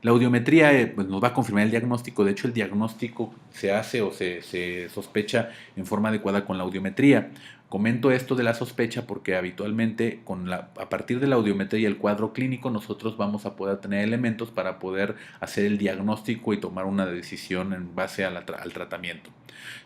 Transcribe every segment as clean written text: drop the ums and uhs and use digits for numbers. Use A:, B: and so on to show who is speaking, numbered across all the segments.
A: La audiometría pues, nos va a confirmar el diagnóstico. De hecho, el diagnóstico se hace o se sospecha en forma adecuada con la audiometría. Comento esto de la sospecha porque habitualmente a partir de la audiometría y el cuadro clínico nosotros vamos a poder tener elementos para poder hacer el diagnóstico y tomar una decisión en base al tratamiento.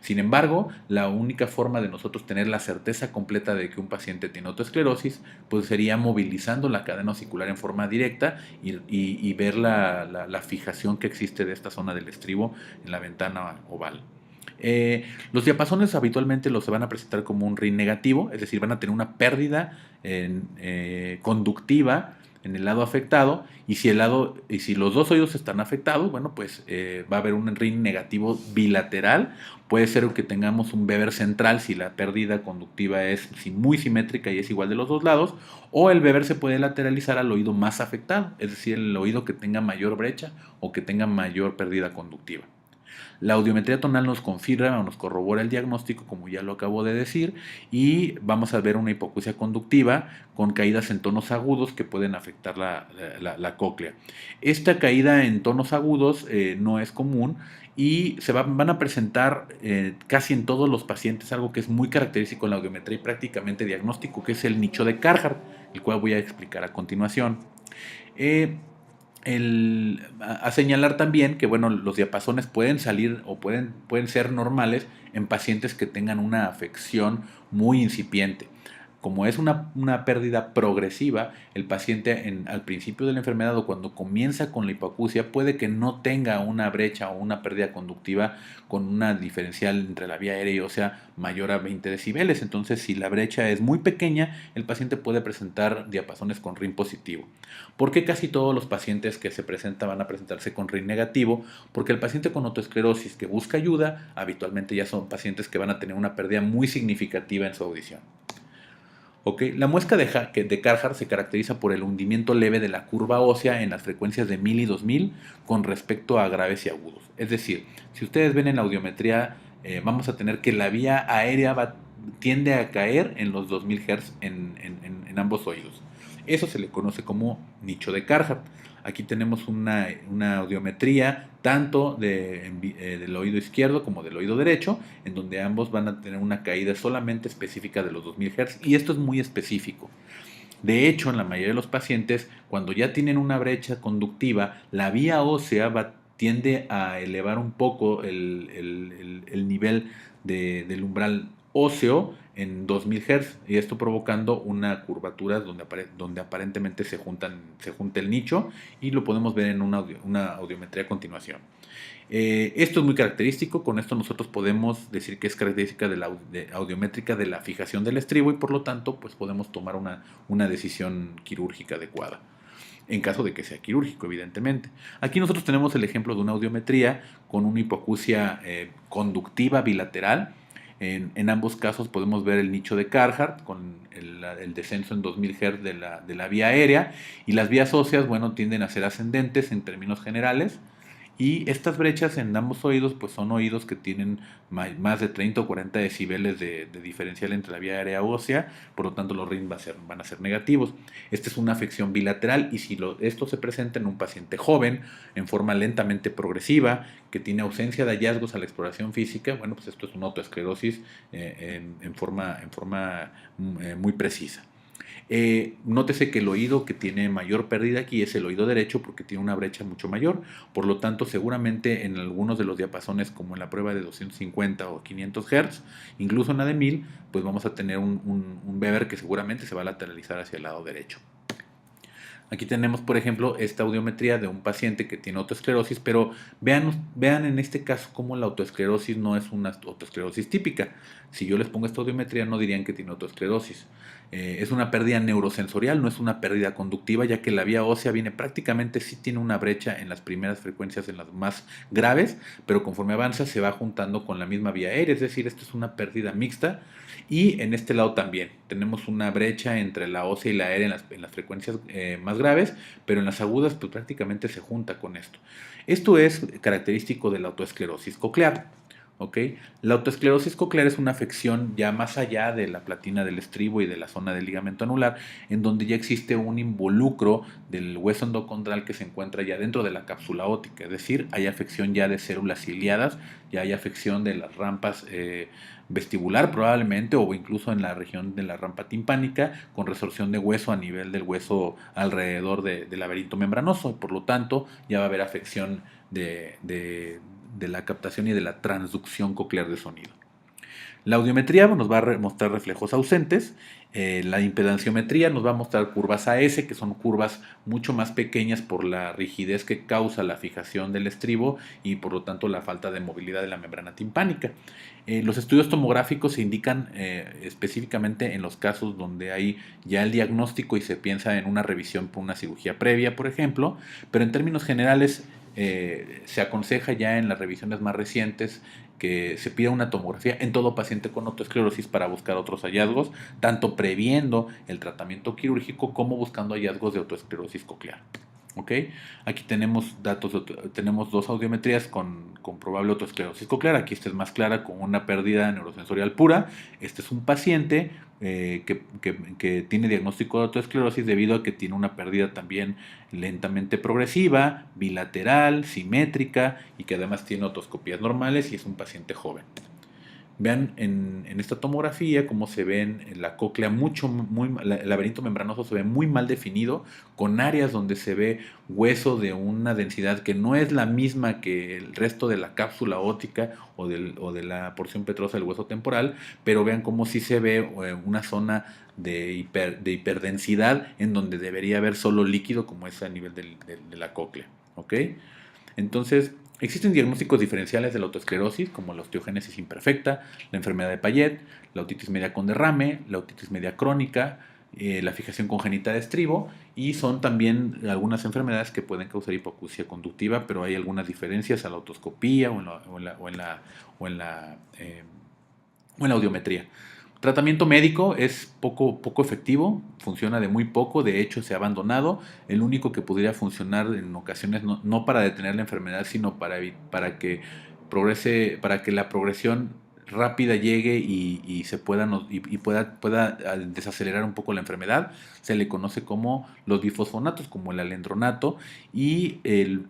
A: Sin embargo, la única forma de nosotros tener la certeza completa de que un paciente tiene autoesclerosis pues sería movilizando la cadena osicular en forma directa y ver la fijación que existe de esta zona del estribo en la ventana oval. Los diapasones habitualmente los se van a presentar como un RIN negativo, es decir, van a tener una pérdida conductiva en el lado afectado y si los dos oídos están afectados, bueno, pues va a haber un RIN negativo bilateral. Puede ser que tengamos un Weber central si la pérdida conductiva es muy simétrica y es igual de los dos lados, o el Weber se puede lateralizar al oído más afectado, es decir, el oído que tenga mayor brecha o que tenga mayor pérdida conductiva. La audiometría tonal nos confirma o nos corrobora el diagnóstico, como ya lo acabo de decir, y vamos a ver una hipoacusia conductiva con caídas en tonos agudos que pueden afectar la cóclea. Esta caída en tonos agudos no es común y van a presentar casi en todos los pacientes algo que es muy característico en la audiometría y prácticamente diagnóstico, que es el nicho de Carhart, el cual voy a explicar a continuación. A señalar también que bueno, los diapasones pueden salir o pueden ser normales en pacientes que tengan una afección muy incipiente. Como es una pérdida progresiva, el paciente al principio de la enfermedad o cuando comienza con la hipoacusia puede que no tenga una brecha o una pérdida conductiva con una diferencial entre la vía aérea y ósea mayor a 20 decibeles. Entonces, si la brecha es muy pequeña, el paciente puede presentar diapasones con RIN positivo. ¿Por qué casi todos los pacientes que se presentan van a presentarse con RIN negativo? Porque el paciente con autoesclerosis que busca ayuda, habitualmente ya son pacientes que van a tener una pérdida muy significativa en su audición. Okay. La muesca de Carhart se caracteriza por el hundimiento leve de la curva ósea en las frecuencias de 1000 y 2000 con respecto a graves y agudos. Es decir, si ustedes ven en la audiometría, vamos a tener que la vía aérea tiende a caer en los 2000 Hz en ambos oídos. Eso se le conoce como nicho de Carhart. Aquí tenemos una audiometría tanto del oído izquierdo como del oído derecho, en donde ambos van a tener una caída solamente específica de los 2000 Hz, y esto es muy específico. De hecho, en la mayoría de los pacientes, cuando ya tienen una brecha conductiva, la vía ósea tiende a elevar un poco el nivel del umbral óseo en 2000 Hz, y esto provocando una curvatura donde aparentemente se junta el nicho, y lo podemos ver en una audiometría a continuación. Esto es muy característico. Con esto nosotros podemos decir que es característica audiométrica de la fijación del estribo, y por lo tanto pues podemos tomar una decisión quirúrgica adecuada en caso de que sea quirúrgico, evidentemente. Aquí nosotros tenemos el ejemplo de una audiometría con una hipoacusia conductiva bilateral. En ambos casos podemos ver el nicho de Carhart con el descenso en 2000 Hz de la vía aérea, y las vías óseas, bueno, tienden a ser ascendentes en términos generales. Y estas brechas en ambos oídos pues son oídos que tienen más de 30 o 40 decibeles de diferencial entre la vía aérea ósea, por lo tanto los RIN van a ser negativos. Esta es una afección bilateral, y si esto se presenta en un paciente joven, en forma lentamente progresiva, que tiene ausencia de hallazgos a la exploración física, bueno, pues esto es una autoesclerosis en forma muy precisa. Nótese que el oído que tiene mayor pérdida aquí es el oído derecho, porque tiene una brecha mucho mayor. Por lo tanto, seguramente en algunos de los diapasones, como en la prueba de 250 o 500 Hz, incluso en la de 1000, pues vamos a tener un Weber que seguramente se va a lateralizar hacia el lado derecho. Aquí tenemos, por ejemplo, esta audiometría de un paciente que tiene autoesclerosis, pero vean en este caso cómo la autoesclerosis no es una autoesclerosis típica. Si yo les pongo esta audiometría, no dirían que tiene autoesclerosis. Es una pérdida neurosensorial, no es una pérdida conductiva, ya que la vía ósea viene prácticamente, sí tiene una brecha en las primeras frecuencias, en las más graves, pero conforme avanza se va juntando con la misma vía aérea, es decir, esto es una pérdida mixta. Y en este lado también tenemos una brecha entre la ósea y la aérea en las frecuencias más graves, pero en las agudas pues prácticamente se junta con esto. Esto es característico de la autoesclerosis coclear. ¿ok? La autoesclerosis coclear es una afección ya más allá de la platina del estribo y de la zona del ligamento anular, en donde ya existe un involucro del hueso endocondral que se encuentra ya dentro de la cápsula óptica, es decir, hay afección ya de células ciliadas, ya hay afección de las rampas vestibular probablemente, o incluso en la región de la rampa timpánica, con resorción de hueso a nivel del hueso alrededor del laberinto membranoso, por lo tanto ya va a haber afección de la captación y de la transducción coclear de sonido. La audiometría nos va a mostrar reflejos ausentes. La impedanciometría nos va a mostrar curvas AS, que son curvas mucho más pequeñas por la rigidez que causa la fijación del estribo y por lo tanto la falta de movilidad de la membrana timpánica. Los estudios tomográficos se indican específicamente en los casos donde hay ya el diagnóstico y se piensa en una revisión por una cirugía previa, por ejemplo, pero en términos generales se aconseja ya en las revisiones más recientes que se pida una tomografía en todo paciente con autoesclerosis para buscar otros hallazgos, tanto previendo el tratamiento quirúrgico como buscando hallazgos de autoesclerosis coclear. ¿Ok? Aquí tenemos datos, tenemos dos audiometrías con probable autoesclerosis coclear. Aquí esta es más clara con una pérdida neurosensorial pura. Este es un paciente que tiene diagnóstico de autoesclerosis debido a que tiene una pérdida también lentamente progresiva, bilateral, simétrica y que además tiene otoscopías normales y es un paciente joven. Vean en esta tomografía cómo se ven en la cóclea el laberinto membranoso se ve muy mal definido, con áreas donde se ve hueso de una densidad que no es la misma que el resto de la cápsula óptica o de la porción petrosa del hueso temporal, pero vean cómo sí se ve una zona de hiperdensidad en donde debería haber solo líquido como es a nivel de la cóclea. ¿Ok? Entonces, existen diagnósticos diferenciales de la autoesclerosis, como la osteogénesis imperfecta, la enfermedad de Payet, la otitis media con derrame, la otitis media crónica, la fijación congénita de estribo, y son también algunas enfermedades que pueden causar hipoacusia conductiva, pero hay algunas diferencias a la otoscopía o en la audiometría. Tratamiento médico es poco efectivo, funciona de muy poco, de hecho se ha abandonado. El único que podría funcionar en ocasiones no para detener la enfermedad, sino para que progrese, para que la progresión rápida llegue y se pueda desacelerar un poco la enfermedad. Se le conoce como los bifosfonatos, como el alendronato, y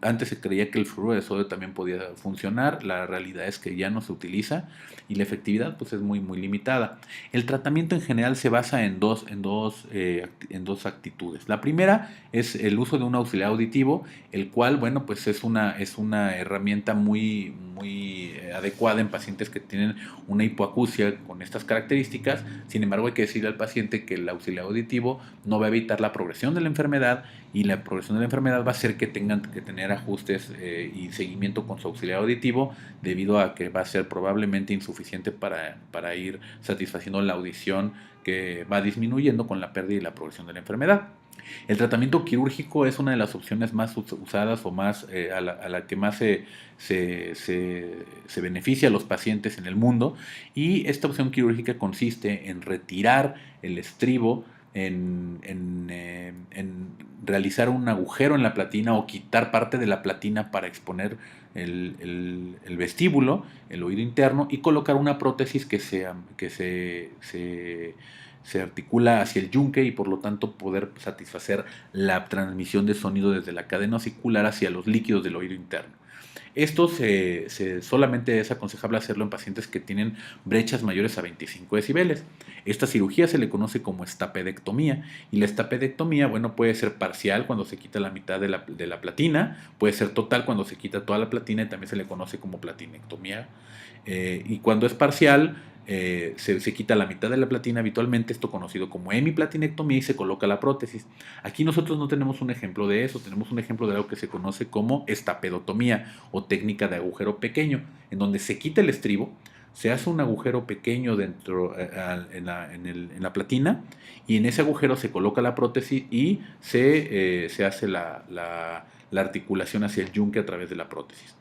A: antes se creía que el fluoruro de sodio también podía funcionar. La realidad es que ya no se utiliza y la efectividad pues es muy limitada. El tratamiento en general se basa en dos actitudes. La primera es el uso de un auxiliar auditivo, el cual, bueno, pues es una herramienta muy adecuada en pacientes que tienen una hipoacusia con estas características. Sin embargo, hay que decirle al paciente que el auxiliar auditivo no va a evitar la progresión de la enfermedad, y la progresión de la enfermedad va a hacer que tengan que tener ajustes y seguimiento con su auxiliar auditivo, debido a que va a ser probablemente insuficiente para ir satisfaciendo la audición que va disminuyendo con la pérdida y la progresión de la enfermedad. El tratamiento quirúrgico es una de las opciones más usadas o más a la que más se beneficia a los pacientes en el mundo, y esta opción quirúrgica consiste en retirar el estribo, en realizar un agujero en la platina o quitar parte de la platina para exponer el vestíbulo, el oído interno, y colocar una prótesis que se articula hacia el yunque y por lo tanto poder satisfacer la transmisión de sonido desde la cadena osicular hacia los líquidos del oído interno. Esto solamente es aconsejable hacerlo en pacientes que tienen brechas mayores a 25 decibeles. Esta cirugía se le conoce como estapedectomía, y la estapedectomía, bueno, puede ser parcial cuando se quita la mitad de la platina, puede ser total cuando se quita toda la platina, y también se le conoce como platinectomía. Y cuando es parcial, se quita la mitad de la platina habitualmente, esto conocido como hemiplatinectomía, y se coloca la prótesis. Aquí nosotros no tenemos un ejemplo de eso, tenemos un ejemplo de algo que se conoce como estapedotomía o técnica de agujero pequeño, en donde se quita el estribo, se hace un agujero pequeño dentro en la platina, y en ese agujero se coloca la prótesis y se hace la articulación hacia el yunque a través de la prótesis.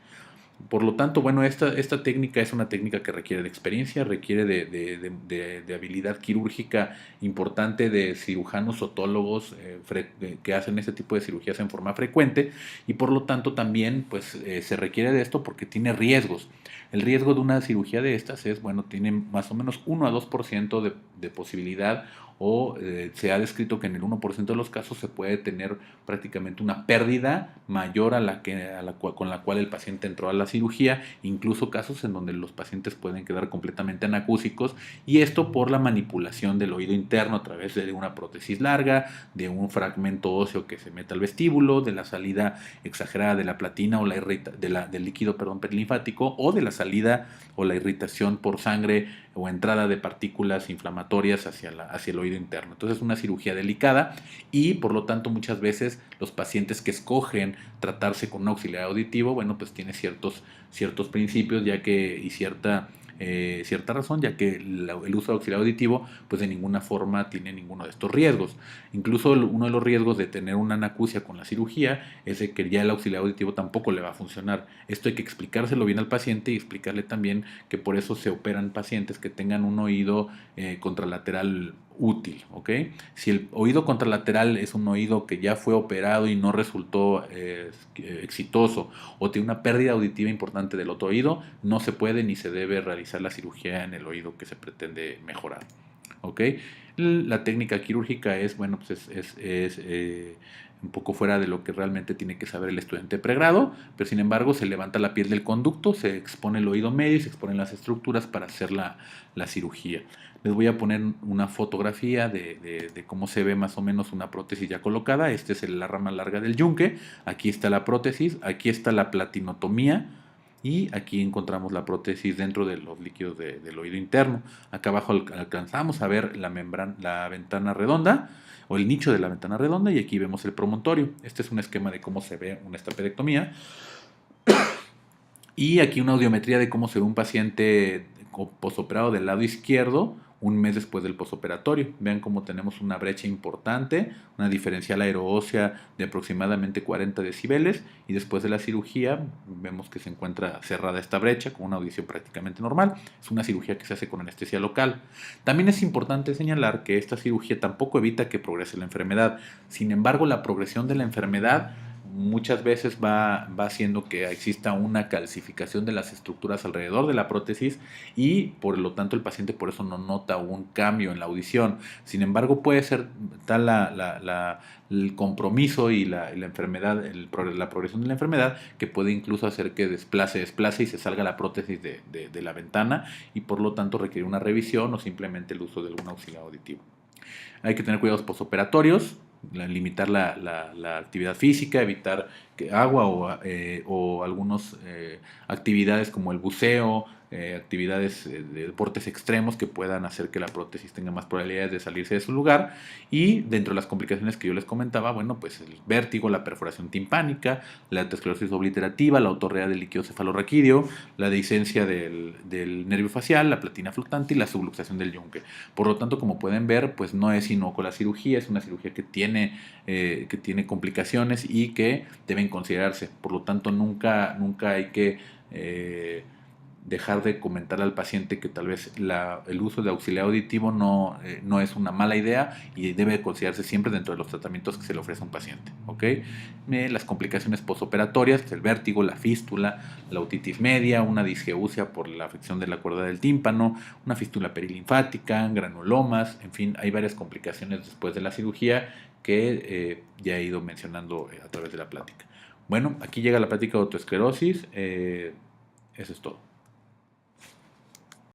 A: Por lo tanto, bueno, esta técnica es una técnica que requiere de experiencia, requiere de habilidad quirúrgica importante de cirujanos otólogos que hacen este tipo de cirugías en forma frecuente, y por lo tanto también pues, se requiere de esto porque tiene riesgos. El riesgo de una cirugía de estas es, bueno, tiene más o menos 1 a 2% de posibilidad, o se ha descrito que en el 1% de los casos se puede tener prácticamente una pérdida mayor con la cual el paciente entró a la cirugía, incluso casos en donde los pacientes pueden quedar completamente anacúsicos, y esto por la manipulación del oído interno a través de una prótesis larga, de un fragmento óseo que se mete al vestíbulo, de la salida exagerada de la platina o del líquido, perdón, perilinfático, o de la salida o la irritación por sangre o entrada de partículas inflamatorias hacia el oído interno. Entonces es una cirugía delicada, y por lo tanto muchas veces los pacientes que escogen tratarse con un auxiliar auditivo, bueno, pues tiene ciertos principios y cierta razón, ya que el uso de auxiliar auditivo pues de ninguna forma tiene ninguno de estos riesgos. Incluso uno de los riesgos de tener una anacusia con la cirugía es de que ya el auxiliar auditivo tampoco le va a funcionar. Esto hay que explicárselo bien al paciente y explicarle también que por eso se operan pacientes que tengan un oído contralateral útil, ¿ok? Si el oído contralateral es un oído que ya fue operado y no resultó exitoso, o tiene una pérdida auditiva importante del otro oído, no se puede ni se debe realizar la cirugía en el oído que se pretende mejorar, ¿ok? La técnica quirúrgica es, bueno, pues un poco fuera de lo que realmente tiene que saber el estudiante de pregrado, pero sin embargo se levanta la piel del conducto, se expone el oído medio y se exponen las estructuras para hacer la cirugía. Les voy a poner una fotografía de cómo se ve más o menos una prótesis ya colocada. Esta es la rama larga del yunque. Aquí está la prótesis, aquí está la platinotomía, y aquí encontramos la prótesis dentro de los líquidos del oído interno. Acá abajo alcanzamos a ver la ventana redonda, o el nicho de la ventana redonda, y aquí vemos el promontorio. Este es un esquema de cómo se ve una estapedectomía. Y aquí una audiometría de cómo se ve un paciente posoperado del lado izquierdo un mes después del posoperatorio. Vean cómo tenemos una brecha importante, una diferencial aeroósea de aproximadamente 40 decibeles, y después de la cirugía vemos que se encuentra cerrada esta brecha con una audición prácticamente normal. Es una cirugía que se hace con anestesia local. También es importante señalar que esta cirugía tampoco evita que progrese la enfermedad. Sin embargo, la progresión de la enfermedad muchas veces va haciendo que exista una calcificación de las estructuras alrededor de la prótesis, y por lo tanto el paciente por eso no nota un cambio en la audición. Sin embargo, puede ser tal el compromiso y la enfermedad, la progresión de la enfermedad, que puede incluso hacer que desplace y se salga la prótesis de la ventana, y por lo tanto requiere una revisión o simplemente el uso de algún auxiliar auditivo. Hay que tener cuidados postoperatorios, limitar la actividad física, evitar agua o algunas actividades como el buceo, actividades de deportes extremos que puedan hacer que la prótesis tenga más probabilidades de salirse de su lugar. Y dentro de las complicaciones que yo les comentaba, bueno, pues el vértigo, la perforación timpánica, la aterosclerosis obliterativa, la otorrea del líquido cefalorraquídeo, la dehiscencia del nervio facial, la platina flotante y la subluxación del yunque. Por lo tanto, como pueden ver, pues no es inocua la cirugía, es una cirugía que tiene complicaciones y que deben considerarse. Por lo tanto, nunca hay que dejar de comentar al paciente que tal vez el uso de auxiliar auditivo no es una mala idea, y debe considerarse siempre dentro de los tratamientos que se le ofrece a un paciente, ¿ok? Las complicaciones postoperatorias, el vértigo, la fístula, la otitis media, una disgeusia por la afección de la cuerda del tímpano, una fístula perilinfática, granulomas, en fin, hay varias complicaciones después de la cirugía que ya he ido mencionando a través de la plática. Bueno, aquí llega la plática de autoesclerosis. Eso es todo.